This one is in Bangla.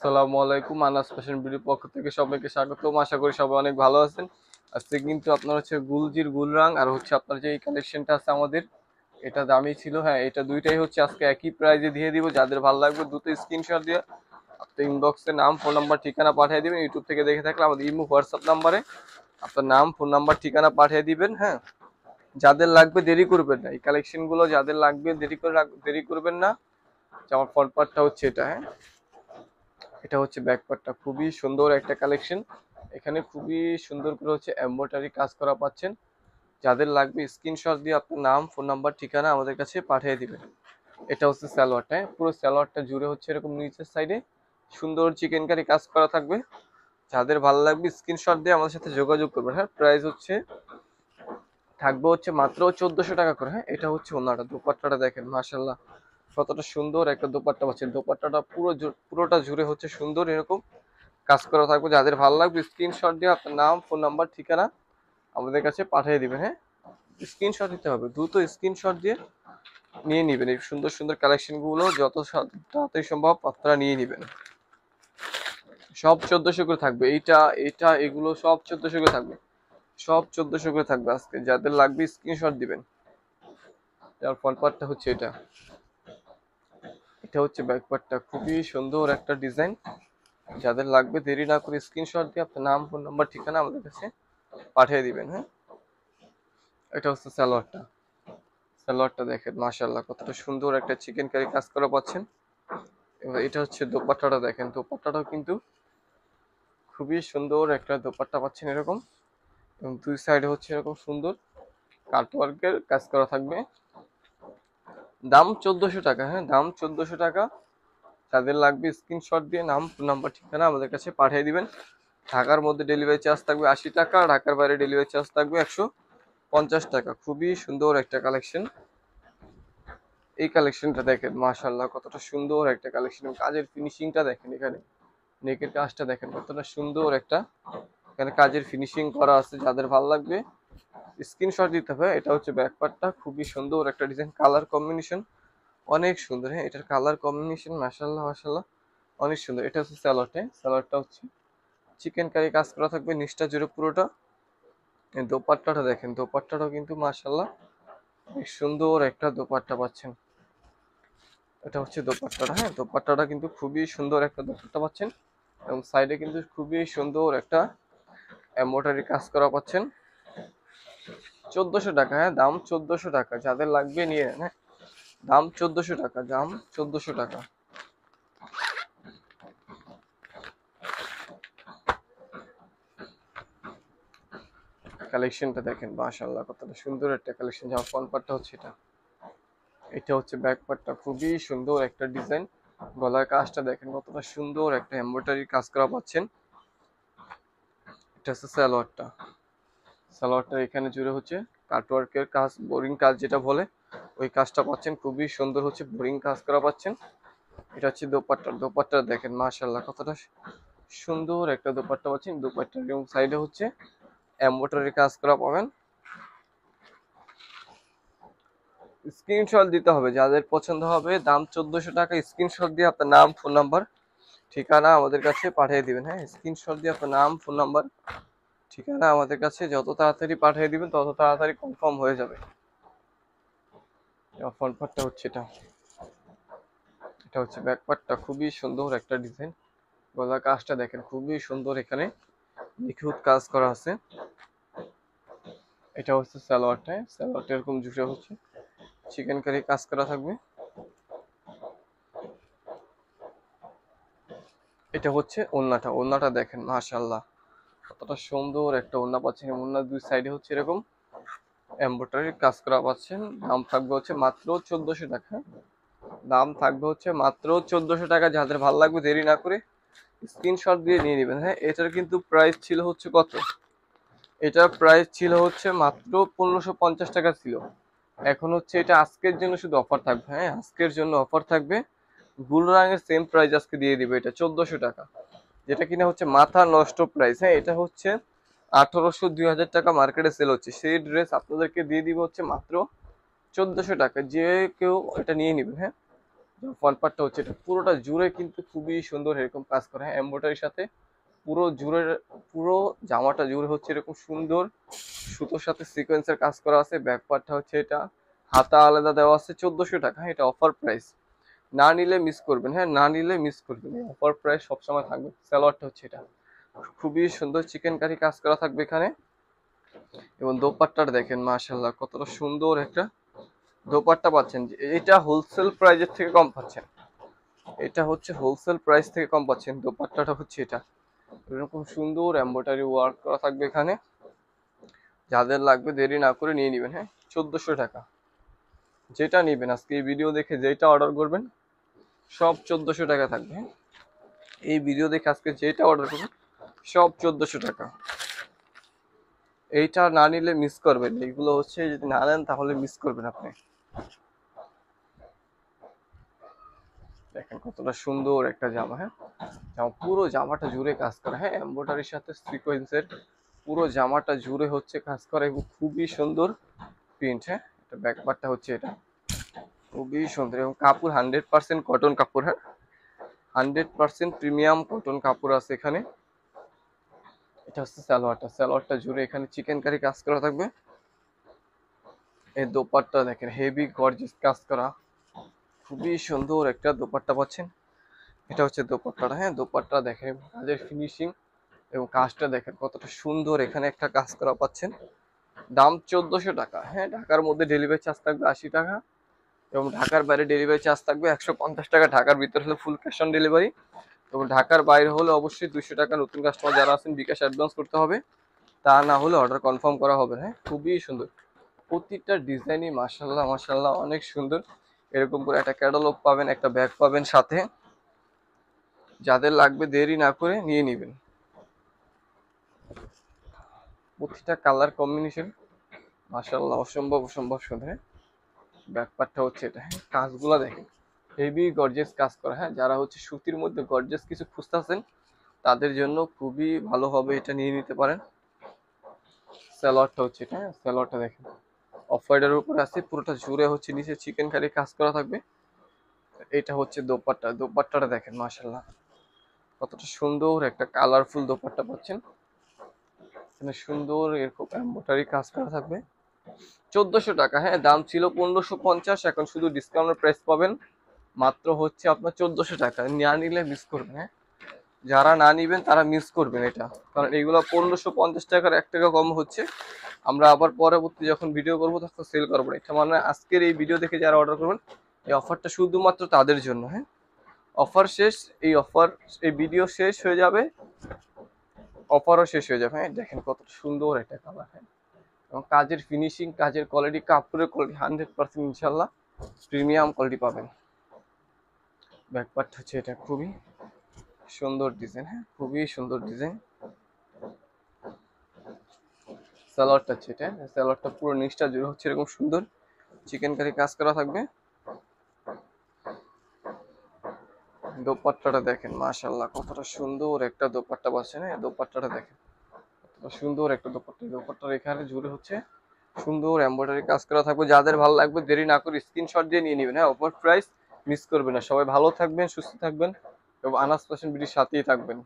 আসসালামু আলাইকুম। আনাস ফ্যাশন বিডির পক্ষ থেকে সবাইকে স্বাগতম। আশা করি সবাই অনেক ভালো আছেন। আজকে কিন্তু আপনার হচ্ছে গুলজির গুলরাং আর হচ্ছে আপনার যে এই কালেকশনটা আছে আমাদের, এটা দামি ছিল। হ্যাঁ, এটা দুইটাই হচ্ছে আজকে একই প্রাইজে দিয়ে দিব। যাদের ভালো লাগবে দ্রুত স্ক্রিনশট দিয়ে আপনার ইনবক্সে নাম, ফোন নাম্বার, ঠিকানা পাঠিয়ে দিবেন। ইউটিউব থেকে দেখে থাকলে আমাদের ইমো হোয়াটসঅ্যাপ নাম্বারে আপনার নাম, ফোন নাম্বার, ঠিকানা পাঠিয়ে দিবেন। হ্যাঁ, যাদের লাগবে দেরি করবেন না। এই কালেকশনগুলো যাদের লাগবে দেরি করবেন না। আমার ফ্রন্ট পার্টটা হচ্ছে এটা। হ্যাঁ, এটা হচ্ছে ব্যাক পার্টটা, খুবই সুন্দর একটা কালেকশন। এখানে খুবই সুন্দর করে হচ্ছে এমব্রয়ডারি কাজ করা পাচ্ছেন। যাদের লাগবে স্ক্রিনশট দিয়ে আপনার নাম, ফোন নাম্বার, ঠিকানা আমাদের কাছে পাঠিয়ে দিবেন। এটা হচ্ছে সালোয়ারটা। পুরো সালোয়ারটা জুড়ে হচ্ছে এরকম নিচের সাইডে সুন্দর চিকেন কারি কাজ করা থাকবে। যাদের ভালো লাগবে স্ক্রিনশট দিয়ে আমাদের সাথে যোগাযোগ করবেন। হ্যাঁ, প্রাইস হচ্ছে থাকবে হচ্ছে মাত্র 1400 টাকা করে। হ্যাঁ, এটা হচ্ছে ওনাটা, দোপাট্টাটা দেখেন মাশাল্লাহ কতটা সুন্দর একটা দোপাট্টা পাচ্ছেন। দোপাট্টাটা পুরোটা জুড়ে হচ্ছে সুন্দর এরকম কাজ করা থাকবে। যাদের ভালো লাগবে স্ক্রিনশট দিয়ে আপনার নাম, ফোন নাম্বার, ঠিকানা আমাদের কাছে পাঠিয়ে দিবেন। হ্যাঁ, স্ক্রিনশট দিতে হবে, দ্রুত স্ক্রিনশট দিয়ে নিয়ে নিবেন। এই সুন্দর সুন্দর কালেকশন গুলো যত তাড়াতাড়ি সম্ভব আপনারা নিয়ে নিবেন। সব 1400 করে থাকবে। এইটা এটা এগুলো সব 1400 করে থাকবে। সব 1400 করে থাকবে আজকে। যাদের লাগবে স্ক্রিনশট দিবেন। তার ফ্রন্ট পার্টটা হচ্ছে এটা। এটা হচ্ছে ব্যাক পার্টটা, খুবই সুন্দর একটা ডিজাইন। যাদের লাগবে দেরি না করে স্ক্রিনশট দিয়ে আপনার নাম, ফোন নাম্বার, ঠিকানা আমাদের কাছে পাঠিয়ে দিবেন। হ্যাঁ, এটা হচ্ছে সালোয়ারটা। সালোয়ারটা দেখেন মাশাআল্লাহ কতটা সুন্দর একটা চিকেন কারি কাজ করা পাচ্ছেন। এবার এটা হচ্ছে দোপাট্টাটা দেখেন। দোপাট্টাটাও কিন্তু খুবই সুন্দর একটা দোপাট্টা পাচ্ছেন এরকম, এবং দুই সাইডে হচ্ছে এরকম সুন্দর কাটওয়ার্কের কাজ করা থাকবে। দাম 1400 টাকা। হ্যাঁ, দাম 1400 টাকা। যাদের লাগবে স্ক্রিনশট দিয়ে নাম, ফোন নাম্বার, ঠিকানা আমাদের কাছে পাঠিয়ে দিবেন। ঢাকার মধ্যে ডেলিভারি চার্জ থাকবে 80 টাকা, ঢাকার বাইরে ডেলিভারি চার্জ থাকবে 150 টাকা। খুবই সুন্দর একটা কালেকশন। এই কালেকশনটা দেখেন মাশাআল্লাহ কতটা সুন্দর একটা কালেকশন। কাজের ফিনিশিংটা দেখেন, এখানে নেকের কাজটা দেখেন কতটা সুন্দর একটা এখানে কাজের ফিনিশিং করা আছে। যাদের ভালো লাগবে স্ক্রিনশট দিতে হবে। এটা হচ্ছে ব্যাক পার্টটা, খুবই সুন্দর একটা ডিজাইন, কালার কম্বিনেশন অনেক সুন্দর। হ্যাঁ, এটার কালার কম্বিনেশন মাশাআল্লাহ মাশাআল্লাহ অনেক সুন্দর। এটা হচ্ছে স্যালোয়ারটা। স্যালোয়ারটা হচ্ছে চিকেন কারি কাজ করা থাকবে নিচটা জুড়ে পুরোটা। এই দোপাট্টাটা দেখেন, দোপাট্টাটাও কিন্তু মাশাআল্লাহ অনেক সুন্দর একটা দোপাট্টা পাচ্ছেন। এটা হচ্ছে দোপাট্টাটা। হ্যাঁ, দোপাট্টাটা কিন্তু খুবই সুন্দর একটা দোপাট্টা পাচ্ছেন, এবং সাইডে কিন্তু খুবই সুন্দর একটা এমব্রয়ডারি কাজ করা পাচ্ছেন। 1400 টাকা। হ্যাঁ, দাম 1400 টাকা। যাদের লাগবে নিয়ে নেন। হ্যাঁ, দাম 1400 টাকা, দাম 1400 টাকা। কালেকশনটা দেখেন মাশাআল্লাহ কতটা সুন্দর একটা কালেকশন। যার ফ্রন্ট পার্টটা হচ্ছে এটা। এটা হচ্ছে ব্যাক পার্টটা, খুবই সুন্দর একটা ডিজাইন। গলার কাজটা দেখেন কতটা সুন্দর একটা এমব্রয়ডারি কাজ করা পাচ্ছেন। এটা হচ্ছে সালোয়ারটা। সালোয়ারটা এখানে জুড়ে হচ্ছে কাটওয়ার্কের কাজ, বোরিং কাজ যেটা বলে ওই কাজটা পাচ্ছেন। খুবই সুন্দর হচ্ছে বোরিং কাজ করা পাচ্ছেন। এটা হচ্ছে দোপাট্টা। দোপাট্টা দেখেন মাশাআল্লাহ কতটা সুন্দর একটা দোপাট্টা পাচ্ছেন। দোপাট্টার এবং সাইডে হচ্ছে এমব্রয়ডারি কাজ করা পাবেন। স্ক্রিনশট দিতে হবে যাদের পছন্দ হবে। দাম 1400 টাকা। স্ক্রিনশট দিয়ে আপনার নাম, ফোন নাম্বার, ঠিকানা আমাদের কাছে পাঠিয়ে দিবেন। হ্যাঁ, স্ক্রিনশট দিয়ে আপনার নাম, ফোন নাম্বার, ঠিকানা আমাদের কাছে যত তাড়াতাড়ি পাঠিয়ে দিবেন তত তাড়াতাড়ি কনফার্ম হয়ে যাবে। ফ্রন্ট পার্টটা হচ্ছে এটা। এটা হচ্ছে ব্যাক পার্টটা, খুবই সুন্দর একটা ডিজাইন। গলার কাজটা দেখেন খুবই সুন্দর, এখানে নিখুঁত কাজ করা আছে। এটা হচ্ছে সালোয়ারটা। সালোয়ারটা এরকম জুড়ে হচ্ছে চিকেন কারি কাজ করা থাকবে। এটা হচ্ছে ওড়নাটা। ওড়নাটা দেখেন মাশাআল্লাহ কতটা সুন্দর একটা ওড়না পাচ্ছেন। ওড়নার দুই সাইডে হচ্ছে এরকম এমব্রয়ডারি কাজ করা পাচ্ছেন। দাম থাকবে হচ্ছে মাত্র 1400 টাকা। দাম থাকবে হচ্ছে মাত্র 1400 টাকা। যাদের ভালো লাগবে দেরি না করে স্ক্রিনশট দিয়ে নিয়ে নেবেন। হ্যাঁ, এটার কিন্তু প্রাইস ছিল হচ্ছে কত, এটার প্রাইস ছিল হচ্ছে মাত্র 1550 টাকা ছিল। এখন হচ্ছে এটা আজকের জন্য শুধু অফার থাকবে। হ্যাঁ, আজকের জন্য অফার থাকবে। গুলরাঙের সেম প্রাইস আজকে দিয়ে দিবে, এটা 1400 টাকা, যেটা কিনা হচ্ছে মাথা নষ্ট প্রাইস। হ্যাঁ, এটা হচ্ছে 1800 2000 টাকা মার্কেটে সেল হচ্ছে। সেই ড্রেস আপনাদেরকে দিয়ে দিব হচ্ছে মাত্র 1400 টাকা। যে কেউ এটা নিয়ে নেবেন। হ্যাঁ, ফ্রন্ট পার্টটা হচ্ছে এটা পুরোটা জুড়ে কিন্তু খুবই সুন্দর এরকম কাজ করা, হ্যাঁ এমব্রয়ডারির সাথে পুরো জুড়ে, পুরো জামাটা জুড়ে হচ্ছে এরকম সুন্দর সুতোর সাথে সিকোয়েন্সের কাজ করা আছে। ব্যাক পার্টটা হচ্ছে এটা, হাতা আলাদা দেওয়া আছে 1400 টাকা, হ্যাঁ এটা অফার প্রাইস, না নিলে মিস করবেন, হ্যাঁ না নিলে মিস করবেন, অফার প্রাইস সবসময় থাকবে। সালোয়ারটা হচ্ছে এটা খুবই সুন্দর চিকেন কারি কাজ করা থাকবে এখানে। এবং দোপাট্টাটা দেখেন মাশাআল্লাহ কতটা সুন্দর একটা দোপাট্টা পাচ্ছেন, এটা হোলসেল প্রাইজের থেকে কম পাচ্ছেন, এটা হচ্ছে হোলসেল প্রাইস থেকে কম পাচ্ছেন। দোপাট্টাটা হচ্ছে এটা এরকম সুন্দর এমব্রয়ডারি ওয়ার্ক করা থাকবে এখানে, যাদের লাগবে দেরি না করে নিয়ে নেবেন, হ্যাঁ 1400 টাকা। যেটা নেবেন আজকে এই ভিডিও দেখে যেটা অর্ডার করবেন সব 1400 টাকা থাকবে, হ্যাঁ এই ভিডিও দেখে আজকে যেটা অর্ডার করবেন সব 1400 টাকা। এইটা না নিলে মিস করবেন, এইগুলো হচ্ছে যদি না নেন তাহলে মিস করবেন আপনি। দেখেন কতটা সুন্দর একটা জামা, হ্যাঁ জামা পুরো জামাটা জুড়ে কাজ করা, হ্যাঁ এমব্রয়ডারির সাথে সিকোয়েন্সের পুরো জামাটা জুড়ে হচ্ছে কাজ করা এবং খুবই সুন্দর প্রিন্ট, হ্যাঁ এটা ব্যাক পার্টটা হচ্ছে এটা খুবই সুন্দর এবং কাপড় 100% কটন কাপড়, হ্যাঁ 100% প্রিমিয়াম কটন কাপড় আছে এখানে। এটা হচ্ছে সালোয়ারটা, সালোয়ারটা জুড়ে এখানে চিকেন কারি কাজ করা থাকবে। এই দোপাট্টা দেখেন হেভি গর্জিয়াস কাজ করা, খুবই সুন্দর একটা দোপাট্টা পাচ্ছেন। এটা হচ্ছে দোপাট্টাটা, হ্যাঁ দোপাট্টা দেখেন কাজের ফিনিশিং এবং কাজটা দেখেন কতটা সুন্দর, এখানে একটা কাজ করা পাচ্ছেন। দাম 1400 টাকা, হ্যাঁ ঢাকার মধ্যে ডেলিভারি চার্জ থাকবে 80 টাকা এবং ঢাকার বাইরে ডেলিভারি চার্জ থাকবে 150 টাকা। ঢাকার ভিতরে হলে ফুল ক্যাশ অন ডেলিভারি এবং ঢাকার বাইরে হলে অবশ্যই 200 টাকা নতুন কাস্টমার যারা আছেন বিকাশ অ্যাডভান্স করতে হবে, তা না হলে অর্ডার কনফার্ম করা হবে। হ্যাঁ খুবই সুন্দর প্রতিটা ডিজাইনই মাশাআল্লাহ মাশাআল্লাহ অনেক সুন্দর। এরকম করে একটা ক্যাটালগ পাবেন, একটা ব্যাগ পাবেন সাথে, যাদের লাগবে দেরি না করে নিয়ে নেবেন। প্রতিটা কালার কম্বিনেশন মাশাআল্লাহ অসম্ভব অসম্ভব সুন্দর, হ্যাঁ ব্যাপারটা হচ্ছে এটা, হ্যাঁ কাজগুলো দেখেন হেভি গর্জিয়াস কাজ করা, হ্যাঁ যারা হচ্ছে সুতির মধ্যে গর্জিয়াস কিছু খুঁজতেছেন তাদের জন্য খুবই ভালো হবে, এটা নিয়ে নিতে পারেন। সালোয়ারটা হচ্ছে এটা, হ্যাঁ সালোয়ারটা দেখেন অফ হোয়াইটের উপরে আছে, পুরোটা জুড়ে হচ্ছে নিচে চিকেন কারি কাজ করা থাকবে। এটা হচ্ছে দোপাট্টা, দোপাট্টাটা দেখেন মাশাআল্লাহ কতটা সুন্দর একটা কালারফুল দোপাট্টা পাচ্ছেন, এখানে সুন্দর এরকম এমব্রয়ডারি কাজ করা থাকবে। 1400 টাকা, হ্যাঁ দাম ছিল 1550, এখন শুধু ডিসকাউন্টের প্রাইস পাবেন মাত্র হচ্ছে আপনার 1400 টাকা। না নিলে মিস করবেন, হ্যাঁ যারা না নিবেন তারা মিস করবেন এটা, কারণ এইগুলো 1550 টাকার 1 টাকা কম হচ্ছে। আমরা আবার পরবর্তী যখন ভিডিও করবো তখন সেল করবো না, এটা মানে আজকের এই ভিডিও দেখে যারা অর্ডার করবেন এই অফারটা শুধুমাত্র তাদের জন্য, হ্যাঁ অফার শেষ, এই অফার এই ভিডিও শেষ হয়ে যাবে, অফারও শেষ হয়ে যাবে। হ্যাঁ দেখেন কত সুন্দর একটা কালার, হ্যাঁ এবং কাজের ফিনিশিং কাজের কোয়ালিটি কাপড়ের কোয়ালিটি 100% ইনশাল্লাহ প্রিমিয়াম কোয়ালিটি পাবেন। ব্যাকপার্ট হচ্ছে এটা খুবই সুন্দর ডিজাইন, হ্যাঁ খুবই সুন্দর ডিজাইন। সালোয়ারটা হচ্ছে এটা, সালোয়ারটা পুরো নিচটা জুড়ে হচ্ছে এরকম সুন্দর চিকেন কারি কাজ করা থাকবে। দোপাট্টাটা দেখেন মাশাআল্লাহ কতটা সুন্দর একটা দোপাট্টা পাচ্ছেন, হ্যাঁ দোপাট্টাটা দেখেন কতটা সুন্দর একটা দোপাট্টা, দোপাট্টার এখানে জুড়ে হচ্ছে সুন্দর এমব্রয়ডারি কাজ করা থাকবে। যাদের ভালো লাগবে দেরি না করে স্ক্রিনশট দিয়ে নিয়ে নেবেন, হ্যাঁ অফার প্রাইস মিস করবেন না। সবাই ভালো থাকবেন, সুস্থ থাকবেন এবং আনাস ফ্যাশন বিডির সাথেই থাকবেন।